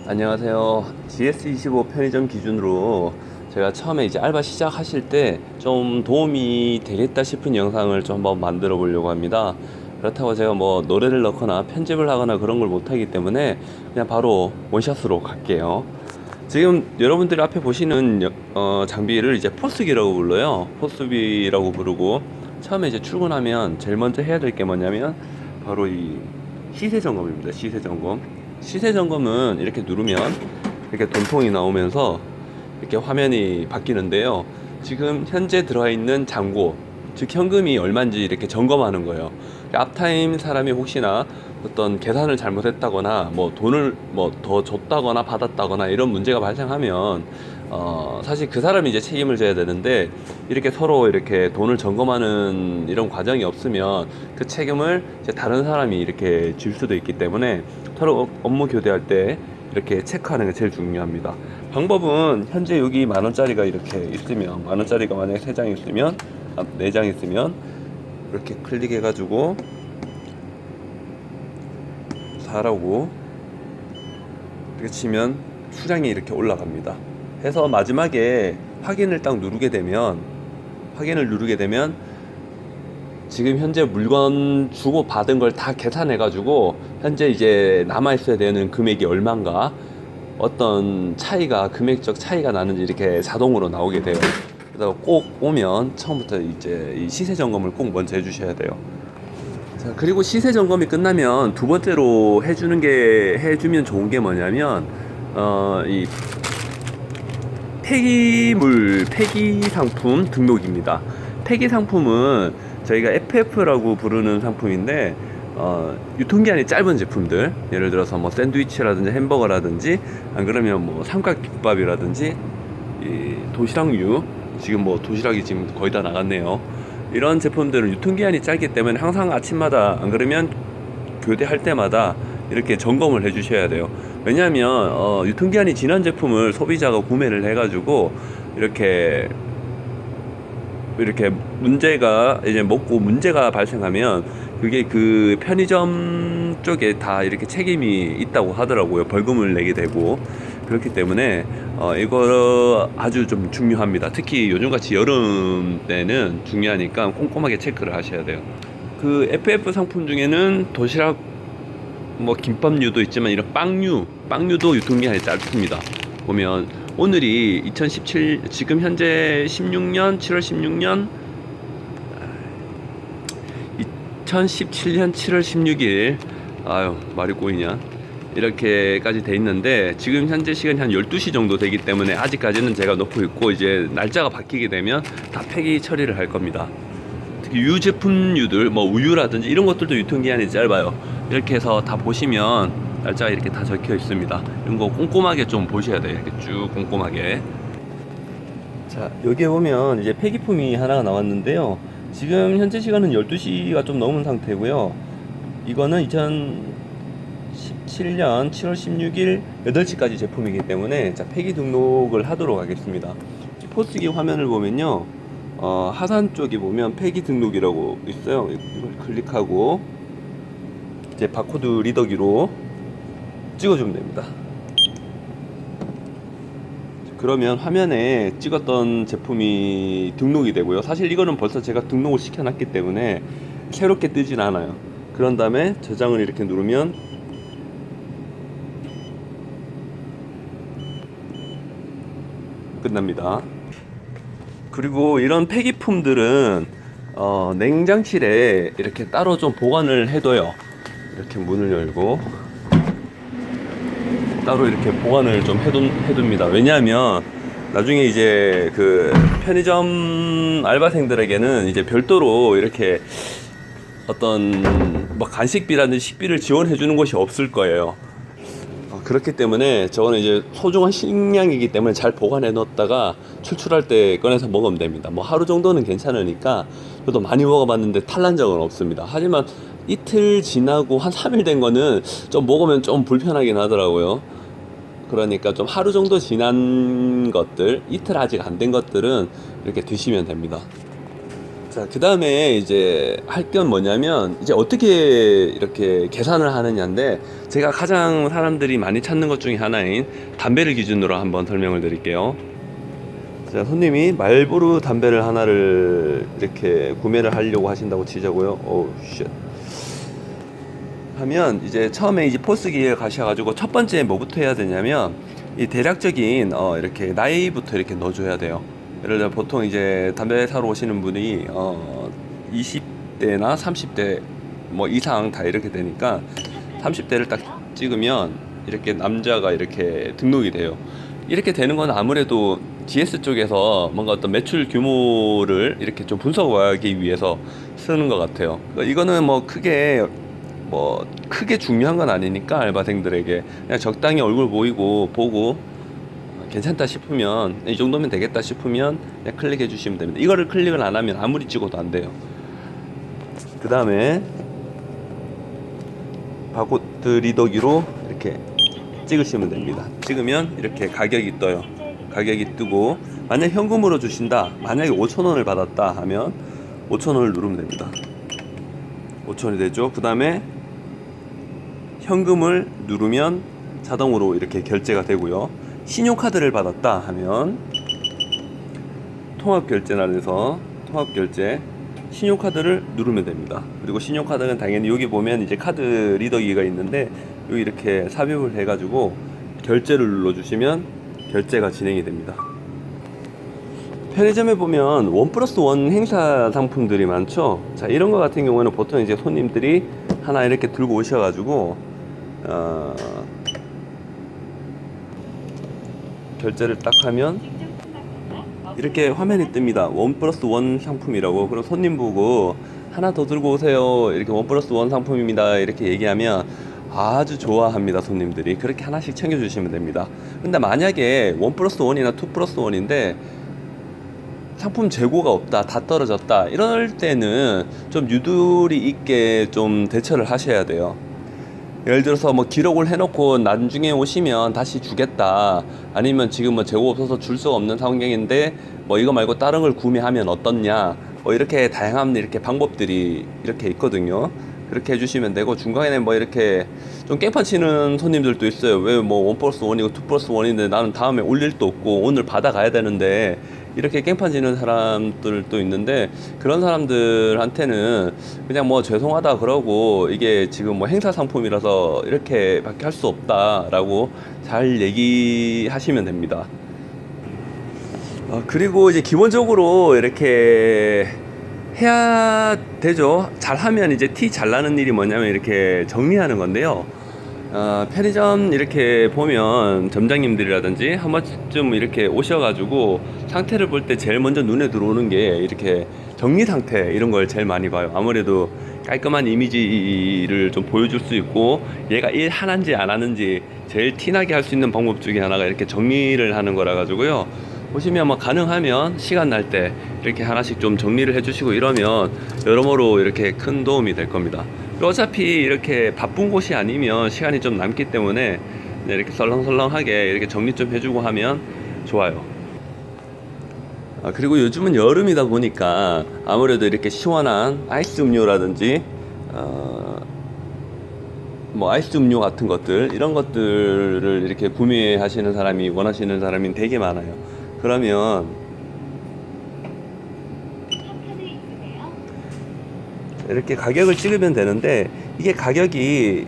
안녕하세요. GS25 편의점 기준으로 제가 처음에 이제 알바 시작하실 때 좀 도움이 되겠다 싶은 영상을 좀 한번 만들어 보려고 합니다. 그렇다고 제가 뭐 노래를 넣거나 편집을 하거나 그런 걸 못하기 때문에 그냥 바로 원샷으로 갈게요. 지금 여러분들이 앞에 보시는 장비를 이제 포스기라고 불러요. 포스비라고 부르고, 처음에 이제 출근하면 제일 먼저 해야 될 게 뭐냐면 바로 이 시세 점검입니다. 시세 점검. 시세 점검은 이렇게 누르면 이렇게 돈통이 나오면서 이렇게 화면이 바뀌는데요. 지금 현재 들어와 있는 잔고, 즉 현금이 얼마인지 이렇게 점검하는 거예요. 앞타임 사람이 혹시나 어떤 계산을 잘못했다거나 뭐 돈을 뭐 더 줬다거나 받았다거나 이런 문제가 발생하면 사실 그 사람이 이제 책임을 져야 되는데, 이렇게 서로 이렇게 돈을 점검하는 이런 과정이 없으면 그 책임을 이제 다른 사람이 이렇게 질 수도 있기 때문에 서로 업무 교대할 때 이렇게 체크하는 게 제일 중요합니다. 방법은 현재 여기 10,000원짜리가 이렇게 있으면, 10,000원짜리가 만약에 3장 있으면, 4장 있으면 이렇게 클릭해 가지고 사라고 이렇게 치면 수량이 이렇게 올라갑니다. 해서 마지막에 확인을 누르게 되면 지금 현재 물건 주고 받은 걸 다 계산해 가지고 현재 이제 남아 있어야 되는 금액이 얼마인가, 어떤 차이가, 금액적 차이가 나는지 이렇게 자동으로 나오게 돼요. 그래서 꼭 오면 처음부터 이제 이 시세 점검을 꼭 먼저 해주셔야 돼요. 자, 그리고 시세 점검이 끝나면 두 번째로 해주면 좋은 게 뭐냐면, 이 폐기 상품 등록입니다. 폐기 상품은 저희가 FF라고 부르는 상품인데, 유통기한이 짧은 제품들, 예를 들어서 뭐 샌드위치라든지 햄버거라든지, 안 그러면 뭐 삼각김밥이라든지, 이 도시락류, 지금 뭐 도시락이 지금 거의 다 나갔네요. 이런 제품들은 유통기한이 짧기 때문에 항상 아침마다, 안 그러면 교대할 때마다 이렇게 점검을 해 주셔야 돼요. 왜냐하면 유통기한이 지난 제품을 소비자가 구매를 해가지고 이렇게 문제가 이제 먹고 문제가 발생하면 그게 그 편의점 쪽에 다 이렇게 책임이 있다고 하더라고요. 벌금을 내게 되고. 그렇기 때문에 이거 아주 좀 중요합니다. 특히 요즘같이 여름 때는 중요하니까 꼼꼼하게 체크를 하셔야 돼요. 그 FF 상품 중에는 도시락, 뭐 김밥류도 있지만 이런 빵류도 유통기한이 짧습니다. 보면 오늘이 2017, 지금 현재 16년 7월 16년 2017년 7월 16일, 아유 말이 꼬이냐, 이렇게까지 돼 있는데 지금 현재 시간이 한 12시 정도 되기 때문에 아직까지는 제가 넣고 있고, 이제 날짜가 바뀌게 되면 다 폐기 처리를 할 겁니다. 특히 유제품류들, 뭐 우유라든지 이런 것들도 유통기한이 짧아요. 이렇게 해서 다 보시면 날짜가 이렇게 다 적혀 있습니다. 이런 거 꼼꼼하게 좀 보셔야 돼요. 이렇게 쭉 꼼꼼하게. 자, 여기에 보면 이제 폐기품이 하나가 나왔는데요. 지금 현재 시간은 12시가 좀 넘은 상태고요. 이거는 2017년 7월 16일 8시까지 제품이기 때문에, 자, 폐기 등록을 하도록 하겠습니다. 포스기 화면을 보면요, 하단 쪽에 보면 폐기 등록이라고 있어요. 이걸 클릭하고 이제 바코드 리더기로 찍어주면 됩니다. 그러면 화면에 찍었던 제품이 등록이 되고요. 사실 이거는 벌써 제가 등록을 시켜놨기 때문에 새롭게 뜨진 않아요. 그런 다음에 저장을 이렇게 누르면 끝납니다. 그리고 이런 폐기품들은 냉장실에 이렇게 따로 좀 보관을 해둬요. 이렇게 문을 열고 따로 이렇게 보관을 좀 해둡니다. 왜냐하면 나중에 이제 그 편의점 알바생들에게는 이제 별도로 이렇게 어떤 뭐 간식비라든지 식비를 지원해 주는 곳이 없을 거예요. 그렇기 때문에 저거는 이제 소중한 식량이기 때문에 잘 보관해 놓았다가 출출할 때 꺼내서 먹으면 됩니다. 뭐 하루 정도는 괜찮으니까, 저도 많이 먹어봤는데 탈난 적은 없습니다. 하지만 이틀 지나고 한 3일 된 거는 좀 먹으면 좀 불편하긴 하더라고요. 그러니까 좀 하루 정도 지난 것들, 이틀 아직 안 된 것들은 이렇게 드시면 됩니다. 자, 그 다음에 이제 할 건 뭐냐면, 이제 어떻게 이렇게 계산을 하느냐인데, 제가 가장 사람들이 많이 찾는 것 중에 하나인 담배를 기준으로 한번 설명을 드릴게요. 자, 손님이 말보로 담배를 하나를 이렇게 구매를 하려고 하신다고 치자고요. 오우, 쉣. 하면 이제 처음에 이제 포스기에 가셔가지고 첫 번째 뭐부터 해야 되냐면, 이 대략적인 이렇게 나이부터 이렇게 넣어줘야 돼요. 예를 들어 보통 이제 담배 사러 오시는 분이 20대나 30대 뭐 이상 다 이렇게 되니까 30대를 딱 찍으면 이렇게 남자가 이렇게 등록이 돼요. 이렇게 되는 건 아무래도 GS 쪽에서 뭔가 어떤 매출 규모를 이렇게 좀 분석하기 위해서 쓰는 것 같아요. 그러니까 이거는 뭐 크게 중요한 건 아니니까 알바생들에게 그냥 적당히 얼굴 보고 괜찮다 싶으면 이 정도면 되겠다 싶으면 그냥 클릭해 주시면 됩니다. 이거를 클릭을 안 하면 아무리 찍어도 안 돼요. 그 다음에 바코드 리더기로 이렇게 찍으시면 됩니다. 찍으면 이렇게 가격이 떠요. 가격이 뜨고 만약 현금으로 주신다, 만약에 5,000원을 받았다 하면 5,000원을 누르면 됩니다. 5,000원이 되죠. 그 다음에 현금을 누르면 자동으로 이렇게 결제가 되고요. 신용카드를 받았다 하면 통합결제란에서 통합결제 신용카드를 누르면 됩니다. 그리고 신용카드는 당연히 여기 보면 이제 카드 리더기가 있는데 여기 이렇게 삽입을 해가지고 결제를 눌러주시면 결제가 진행이 됩니다. 편의점에 보면 1+1 행사 상품들이 많죠. 자, 이런 거 같은 경우에는 보통 이제 손님들이 하나 이렇게 들고 오셔가지고 결제를 딱 하면 이렇게 화면이 뜹니다. 1+1 상품이라고. 그럼 손님 보고 하나 더 들고 오세요. 이렇게 1+1 상품입니다. 이렇게 얘기하면 아주 좋아합니다. 손님들이. 그렇게 하나씩 챙겨주시면 됩니다. 근데 만약에 1+1이나 2+1인데 상품 재고가 없다, 다 떨어졌다, 이럴 때는 좀 유도리 있게 좀 대처를 하셔야 돼요. 예를 들어서 뭐 기록을 해놓고 나중에 오시면 다시 주겠다, 아니면 지금 뭐 재고 없어서 줄 수가 없는 상황인데 뭐 이거 말고 다른 걸 구매하면 어떻냐, 뭐 이렇게 다양한 이렇게 방법들이 이렇게 있거든요. 그렇게 해주시면 되고, 중간에 뭐 이렇게 좀 깽판 치는 손님들도 있어요. 왜 뭐 1+1이고 2+1인데 나는 다음에 올 일도 없고 오늘 받아가야 되는데, 이렇게 깽판 치는 사람들도 있는데, 그런 사람들한테는 그냥 뭐 죄송하다 그러고 이게 지금 뭐 행사 상품이라서 이렇게 밖에 할 수 없다라고 잘 얘기하시면 됩니다. 그리고 이제 기본적으로 이렇게 해야 되죠. 잘하면 이제 티 잘 나는 일이 뭐냐면 이렇게 정리하는 건데요. 편의점 이렇게 보면 점장님들이라든지 한 번쯤 이렇게 오셔가지고 상태를 볼 때 제일 먼저 눈에 들어오는 게 이렇게 정리 상태, 이런 걸 제일 많이 봐요. 아무래도 깔끔한 이미지를 좀 보여줄 수 있고 얘가 일 하는지 안 하는지 제일 티나게 할 수 있는 방법 중에 하나가 이렇게 정리를 하는 거라 가지고요. 보시면 뭐 가능하면 시간 날 때 이렇게 하나씩 좀 정리를 해주시고 이러면 여러모로 이렇게 큰 도움이 될 겁니다. 어차피 이렇게 바쁜 곳이 아니면 시간이 좀 남기 때문에 이렇게 설렁설렁하게 이렇게 정리 좀 해주고 하면 좋아요. 그리고 요즘은 여름이다 보니까 아무래도 이렇게 시원한 아이스 음료라든지 뭐 아이스 음료 같은 것들, 이런 것들을 이렇게 구매하시는 사람이, 원하시는 사람이 되게 많아요. 그러면 이렇게 가격을 찍으면 되는데, 이게 가격이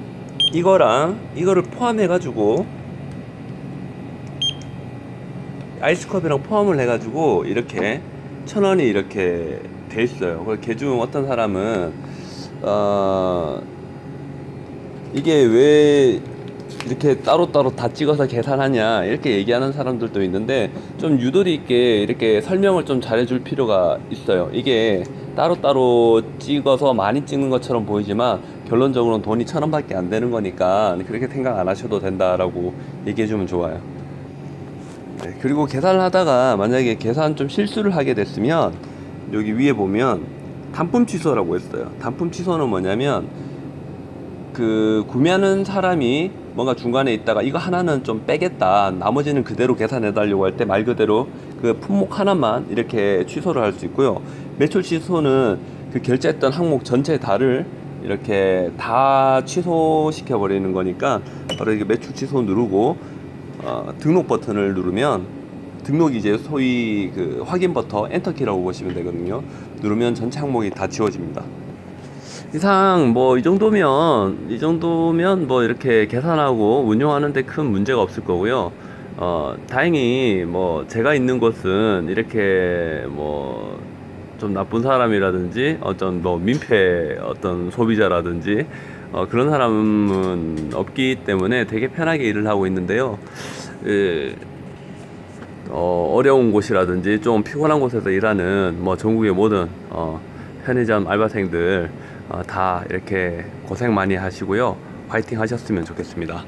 이거랑 이거를 포함해 가지고 아이스컵이랑 포함을 해 가지고 이렇게 1,000원이 이렇게 돼 있어요. 그래서 개중 어떤 사람은 이게 왜 이렇게 따로따로 다 찍어서 계산하냐 이렇게 얘기하는 사람들도 있는데, 좀 유도리 있게 이렇게 설명을 좀 잘해줄 필요가 있어요. 이게 따로따로 찍어서 많이 찍는 것처럼 보이지만 결론적으로는 돈이 1,000원밖에 안 되는 거니까 그렇게 생각 안 하셔도 된다라고 얘기해주면 좋아요. 네, 그리고 계산을 하다가 만약에 계산 좀 실수를 하게 됐으면 여기 위에 보면 단품 취소라고 했어요. 단품 취소는 뭐냐면 그 구매하는 사람이 뭔가 중간에 있다가 이거 하나는 좀 빼겠다, 나머지는 그대로 계산해 달라고 할 때 말 그대로 그 품목 하나만 이렇게 취소를 할 수 있고요. 매출 취소는 그 결제했던 항목 전체 다를 이렇게 다 취소시켜 버리는 거니까 바로 이게 매출 취소 누르고 등록 버튼을 누르면 등록이 이제 소위 그 확인 버튼 엔터키라고 보시면 되거든요. 누르면 전체 항목이 다 지워집니다. 이상 뭐 이 정도면 뭐 이렇게 계산하고 운영하는데 큰 문제가 없을 거고요. 다행히 뭐 제가 있는 곳은 이렇게 뭐 좀 나쁜 사람이라든지 어떤 뭐 민폐 어떤 소비자라든지 그런 사람은 없기 때문에 되게 편하게 일을 하고 있는데요. 어려운 곳이라든지 좀 피곤한 곳에서 일하는 뭐 전국의 모든 편의점 알바생들 다 이렇게 고생 많이 하시고요. 화이팅 하셨으면 좋겠습니다.